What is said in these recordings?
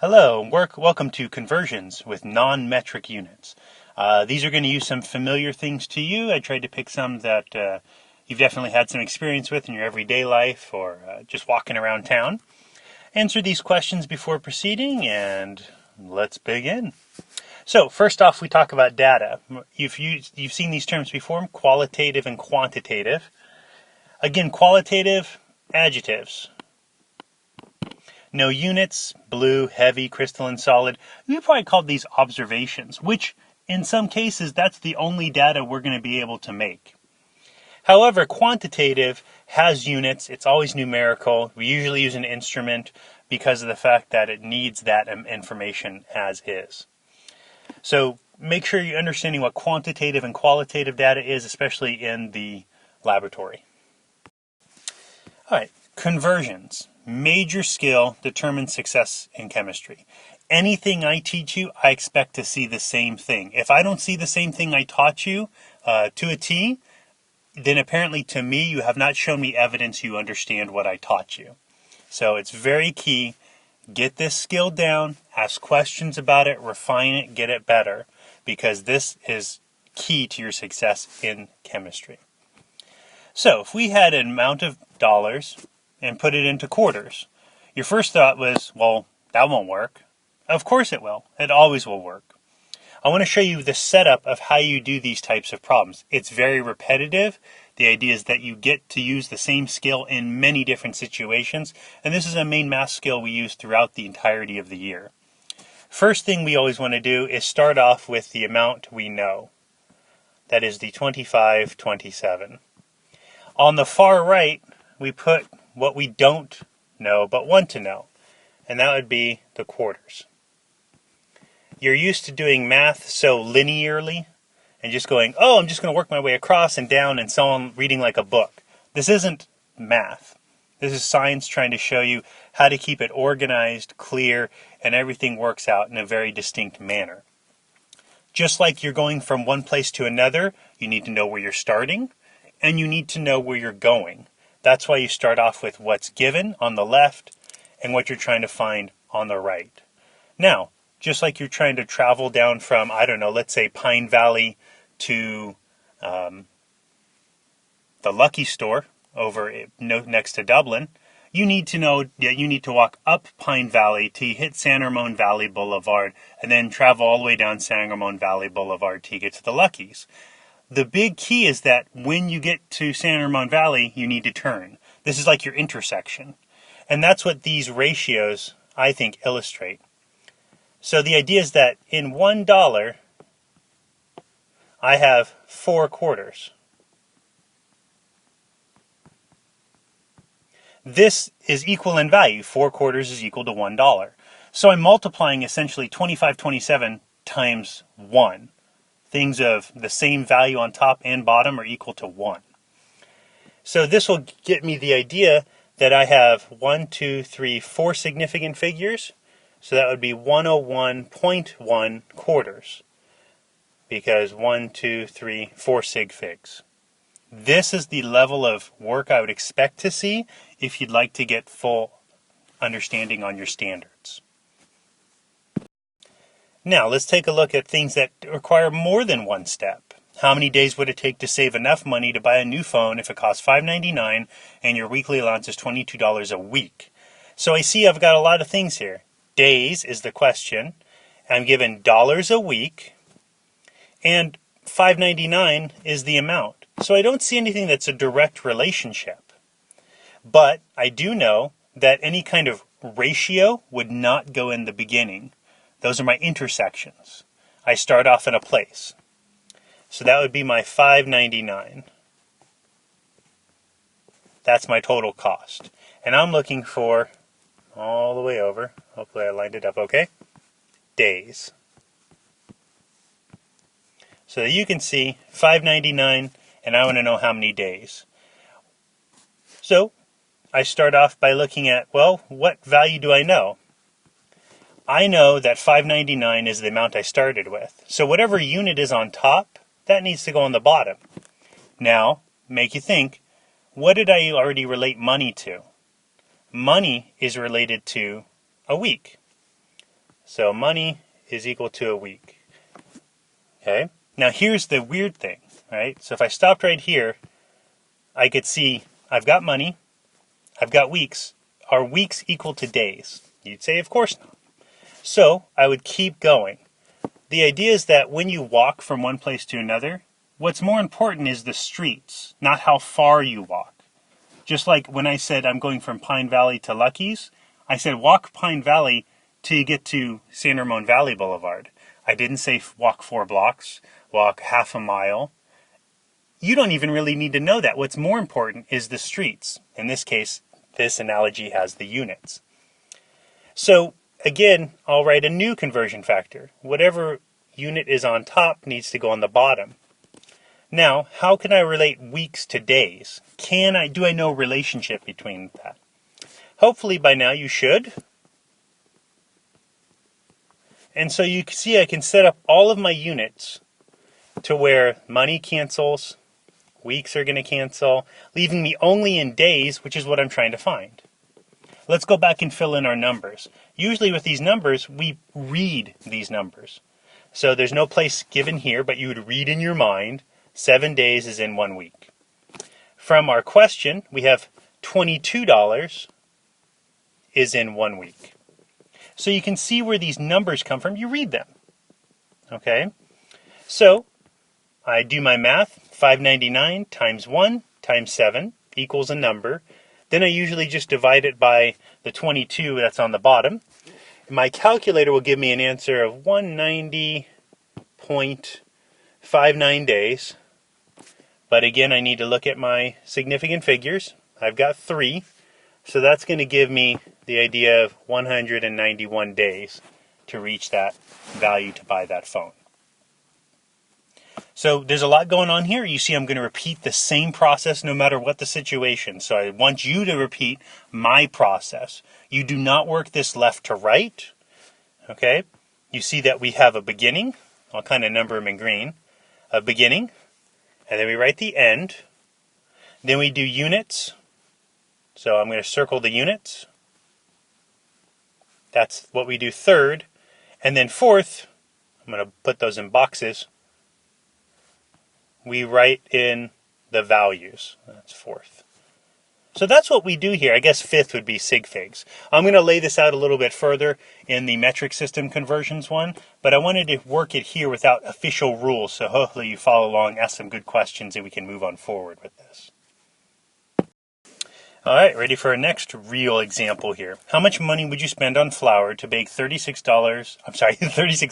Hello, welcome to Conversions with non-metric units. These are going to use some familiar things to you. I tried to pick some that you've definitely had some experience with in your everyday life or just walking around town. Answer these questions before proceeding, and let's begin. So first off, we talk about data. You've seen these terms before, qualitative and quantitative. Again, qualitative, adjectives. No units, blue, heavy, crystalline, solid. We probably called these observations, which in some cases, that's the only data we're going to be able to make. However, quantitative has units. It's always numerical. We usually use an instrument because of the fact that it needs that information as is. So make sure you're understanding what quantitative and qualitative data is, especially in the laboratory. All right, conversions. Major skill determines success in chemistry. Anything I teach you, I expect to see the same thing. If I don't see the same thing I taught you to a T, then apparently to me you have not shown me evidence you understand what I taught you. So it's very key. Get this skill down, ask questions about it, refine it, get it better, because this is key to your success in chemistry. So if we had an amount of dollars and put it into quarters, your first thought was, well, that won't work. Of course it will. It always will work. I want to show you the setup of how you do these types of problems. It's very repetitive. The idea is that you get to use the same skill in many different situations, and this is a main math skill we use throughout the entirety of the year. First thing we always want to do is start off with the amount we know. That is the 2527. On the far right, we put what we don't know but want to know, and that would be the quarters. You're used to doing math so linearly and just going, oh, I'm just going to work my way across and down and so on, reading like a book. This isn't math. This is science trying to show you how to keep it organized, clear, and everything works out in a very distinct manner. Just like you're going from one place to another, you need to know where you're starting, and you need to know where you're going. That's why you start off with what's given on the left and what you're trying to find on the right. Now, just like you're trying to travel down from, let's say Pine Valley to the Lucky Store over next to Dublin, you need to know that you need to walk up Pine Valley to hit San Ramon Valley Boulevard and then travel all the way down San Ramon Valley Boulevard to get to the Luckies. The big key is that when you get to San Ramon Valley, you need to turn. This is like your intersection. And that's what these ratios, I think, illustrate. So the idea is that in $1, I have 4 quarters. This is equal in value. 4 quarters is equal to $1. So I'm multiplying essentially 2527 times 1. Things of the same value on top and bottom are equal to 1. So this will get me the idea that I have 1, 2, 3, 4 significant figures. So that would be 101.1 quarters. Because 1, 2, 3, 4 sig figs. This is the level of work I would expect to see if you'd like to get full understanding on your standards. Now, let's take a look at things that require more than one step. How many days would it take to save enough money to buy a new phone if it costs $5.99 and your weekly allowance is $22 a week? So I see I've got a lot of things here. Days is the question. I'm given dollars a week, and $5.99 is the amount. So I don't see anything that's a direct relationship. But I do know that any kind of ratio would not go in the beginning. Those are my intersections. I start off in a place. So that would be my $5.99. That's my total cost. And I'm looking for, all the way over, hopefully I lined it up okay, days. So you can see $5.99, and I want to know how many days. So I start off by looking at, well, what value do I know? I know that $5.99 is the amount I started with. So whatever unit is on top, that needs to go on the bottom. Now, make you think, what did I already relate money to? Money is related to a week. So money is equal to a week. Okay. Now here's the weird thing, right? So if I stopped right here, I could see I've got money, I've got weeks. Are weeks equal to days? You'd say, of course not. So I would keep going. The idea is that when you walk from one place to another, what's more important is the streets, not how far you walk. Just like when I said I'm going from Pine Valley to Lucky's, I said walk Pine Valley till you get to San Ramon Valley Boulevard. I didn't say walk 4 blocks, walk half a mile. You don't even really need to know that. What's more important is the streets. In this case, this analogy has the units. So again, I'll write a new conversion factor. Whatever unit is on top needs to go on the bottom. Now, how can I relate weeks to days? Do I know relationship between that? Hopefully by now you should. And so you can see I can set up all of my units to where money cancels, weeks are going to cancel, leaving me only in days, which is what I'm trying to find. Let's go back and fill in our numbers. Usually with these numbers, we read these numbers. So there's no place given here, but you would read in your mind, 7 days is in 1 week. From our question, we have $22 is in 1 week. So you can see where these numbers come from. You read them. Okay? So I do my math. $5.99 times 1 times 7 equals a number. Then I usually just divide it by the 22 that's on the bottom. My calculator will give me an answer of 190.59 days. But again, I need to look at my significant figures. I've got 3. So that's going to give me the idea of 191 days to reach that value to buy that phone. So there's a lot going on here. You see I'm going to repeat the same process no matter what the situation. So I want you to repeat my process. You do not work this left to right. Okay? You see that we have a beginning. I'll kind of number them in green. A beginning. And then we write the end. Then we do units. So I'm going to circle the units. That's what we do third. And then fourth, I'm going to put those in boxes. We write in the values. That's fourth. So that's what we do here. I guess fifth would be sig figs. I'm going to lay this out a little bit further in the metric system conversions one, but I wanted to work it here without official rules, so hopefully you follow along, ask some good questions, and we can move on forward with this. All right, ready for our next real example here. How much money would you spend on flour to bake 36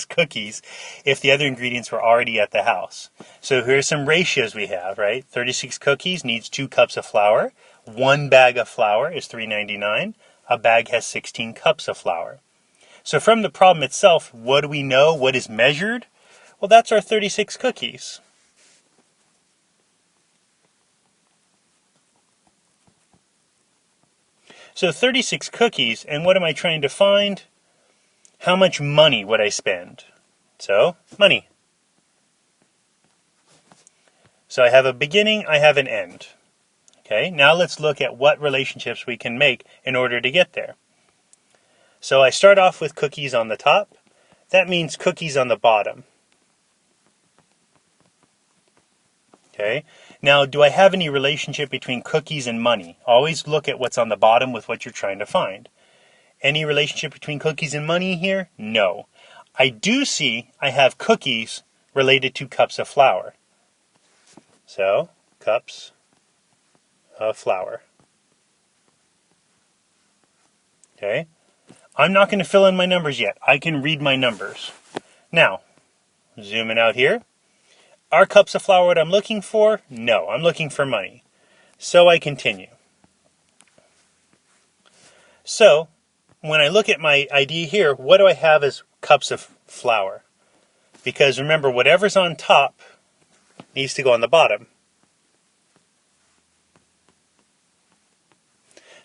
cookies if the other ingredients were already at the house? So here's some ratios we have, right? 36 cookies needs 2 cups of flour. 1 bag of flour is $3.99. A bag has 16 cups of flour. So from the problem itself, what do we know? What is measured? Well, that's our 36 cookies. So 36 cookies, and what am I trying to find? How much money would I spend? So, money. So I have a beginning, I have an end. Okay, now let's look at what relationships we can make in order to get there. So I start off with cookies on the top. That means cookies on the bottom. Okay, now do I have any relationship between cookies and money? Always look at what's on the bottom with what you're trying to find. Any relationship between cookies and money here? No. I do see I have cookies related to cups of flour. So, cups of flour. Okay, I'm not going to fill in my numbers yet. I can read my numbers. Now, zooming out here. Are cups of flour what I'm looking for? No, I'm looking for money. So I continue. So, when I look at my idea here, what do I have as cups of flour? Because remember, whatever's on top needs to go on the bottom.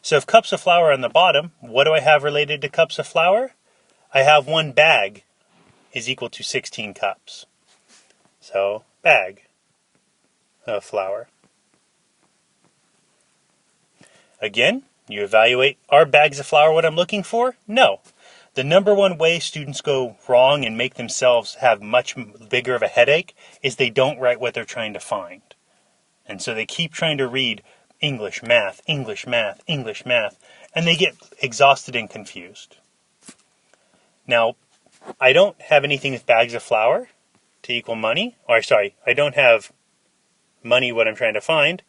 So if cups of flour are on the bottom, what do I have related to cups of flour? I have 1 bag is equal to 16 cups. So, bag of flour. Again, you evaluate, are bags of flour what I'm looking for? No. The number one way students go wrong and make themselves have much bigger of a headache is they don't write what they're trying to find. And so they keep trying to read English, math, English, math, English, math, and they get exhausted and confused. Now, I don't have anything with bags of flour to equal money. I don't have money what I'm trying to find.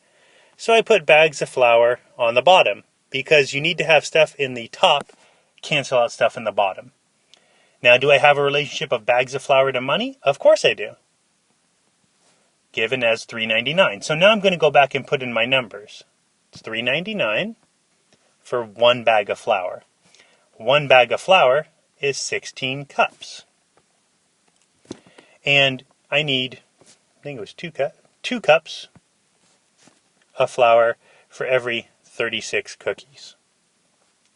So I put bags of flour on the bottom because you need to have stuff in the top cancel out stuff in the bottom. Now, do I have a relationship of bags of flour to money? Of course I do. Given as $3.99. So now I'm going to go back and put in my numbers. It's $3.99 for 1 bag of flour. 1 bag of flour is 16 cups. And I need, I think it was 2 cups of flour for every 36 cookies.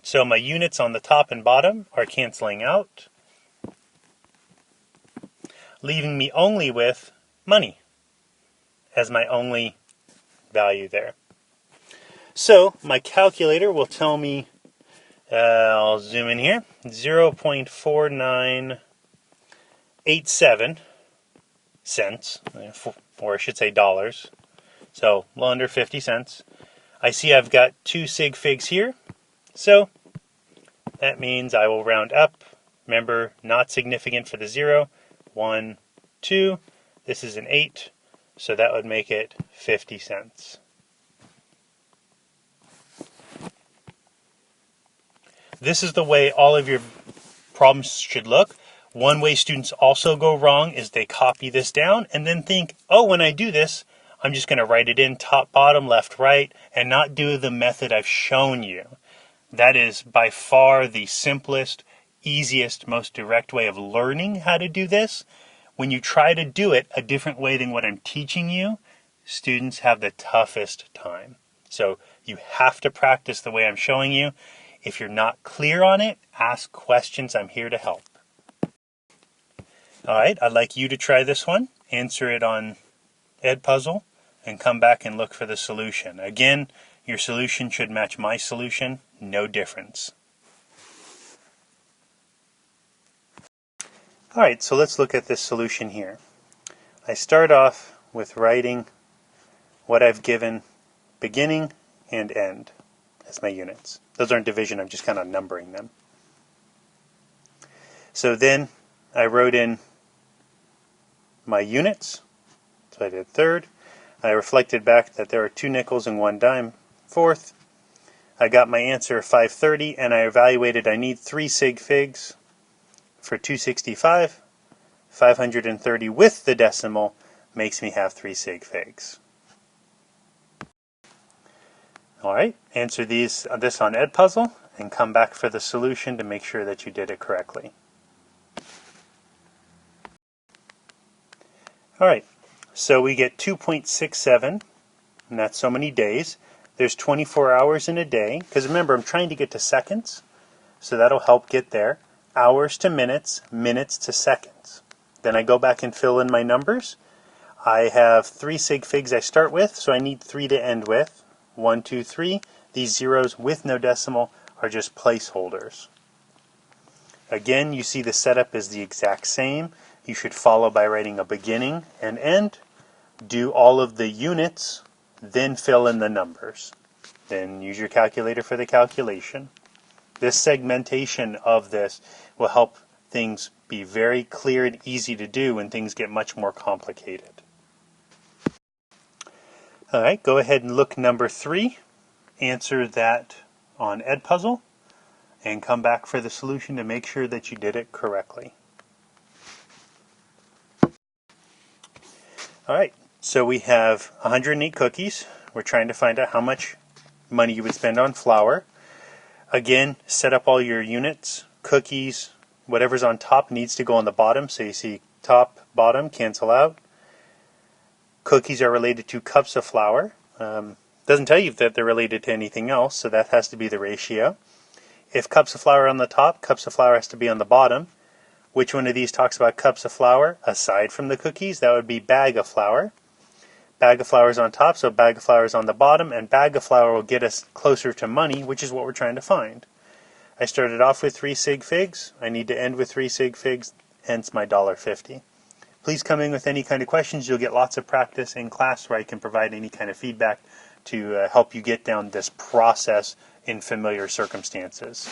So my units on the top and bottom are canceling out, leaving me only with money as my only value there. So my calculator will tell me, I'll zoom in here, 0.4987 cents, or I should say dollars, so a little under 50 cents. I see I've got 2 sig figs here, so that means I will round up. Remember, not significant for the 0. 1, 2. This is an 8, so that would make it 50 cents. This is the way all of your problems should look. One way students also go wrong is they copy this down and then think, oh, when I do this, I'm just going to write it in top, bottom, left, right, and not do the method I've shown you. That is by far the simplest, easiest, most direct way of learning how to do this. When you try to do it a different way than what I'm teaching you, students have the toughest time. So you have to practice the way I'm showing you. If you're not clear on it, ask questions. I'm here to help. All right, I'd like you to try this one. Answer it on Edpuzzle and come back and look for the solution. Again, your solution should match my solution. No difference. All right, so let's look at this solution here. I start off with writing what I've given beginning and end as my units. Those aren't division, I'm just kind of numbering them. So then I wrote in my units. So I did third. I reflected back that there are 2 nickels and 1 dime. Fourth. I got my answer of 530, and I evaluated I need 3 sig figs for 265. 530 with the decimal makes me have 3 sig figs. All right, answer this on Edpuzzle and come back for the solution to make sure that you did it correctly. All right, so we get 2.67, and that's so many days. There's 24 hours in a day, because remember, I'm trying to get to seconds, so that'll help get there. Hours to minutes, minutes to seconds. Then I go back and fill in my numbers. I have 3 sig figs I start with, so I need 3 to end with. 1, 2, 3. These zeros with no decimal are just placeholders. Again, you see the setup is the exact same. You should follow by writing a beginning and end. Do all of the units, then fill in the numbers. Then use your calculator for the calculation. This segmentation of this will help things be very clear and easy to do when things get much more complicated. All right, go ahead and look number 3. Answer that on Edpuzzle and come back for the solution to make sure that you did it correctly. All right, so we have 108 cookies. We're trying to find out how much money you would spend on flour. Again, set up all your units, cookies, whatever's on top needs to go on the bottom. So you see top, bottom, cancel out. Cookies are related to cups of flour. Doesn't tell you that they're related to anything else, so that has to be the ratio. If cups of flour are on the top, cups of flour has to be on the bottom. Which one of these talks about cups of flour? Aside from the cookies, that would be bag of flour. Bag of flour is on top, so bag of flour is on the bottom, and bag of flour will get us closer to money, which is what we're trying to find. I started off with 3 sig figs. I need to end with 3 sig figs, hence my $1.50. Please come in with any kind of questions. You'll get lots of practice in class where I can provide any kind of feedback to help you get down this process in familiar circumstances.